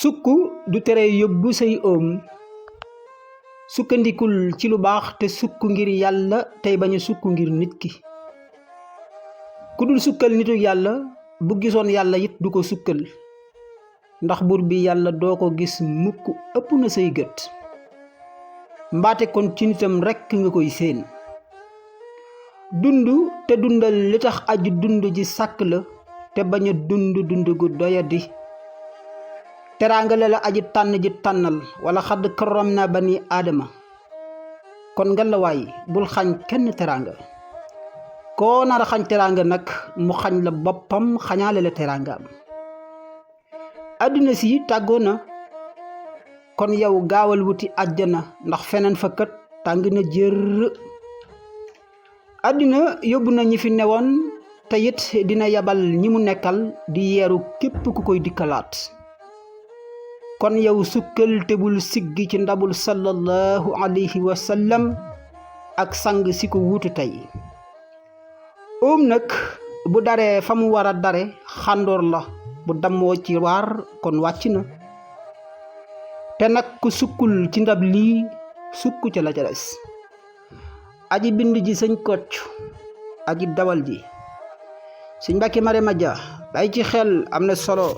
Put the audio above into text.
sukk du tere yóbbu say oom sukkandikul ci lu baax te sukk ngir yàlla tey bañ a sukk ngir nit ki ku dul sukkal nitu yàlla bu gisoon yàlla it du ko sukkal ndax buur bi yàlla doo ko gis mukk ëpp na say gët mbaate kon ci nitam rekk nga koy séen dund te dundal li tax aji dund ji sàkk la te bañ a dund gu doyadi teraanga la aji tànn ji tànnal wala xadd karam na bani aadama kon nga la waay bul xañ kenn teraanga koo nar a xañ teraanga nag mu xañ la boppam xañaale la teraangaam àdduna si tàggoo na kon yow gaawal wuti àjjana ndax feneen fa kat tàng na jër àddina yóbbu na ñi fi newoon te it dina yabal ñi mu nekkal di yeeru képp ku koy dikkalaat kon yow sukkal te bul siggi ci ndabul sallallahu alayhi wa sallam ak sang si ko wuutu tey nag bu daree fa mu war a dare xàndoor la bu dammoo ci waar kon wàcc na te nag ku sukkul ci ndab lii sukk ca la ca des aji bind ji sëñ Kocc aji dawal ji sëñ Mbàkke Marema Ja bàyyi ci xel am na solo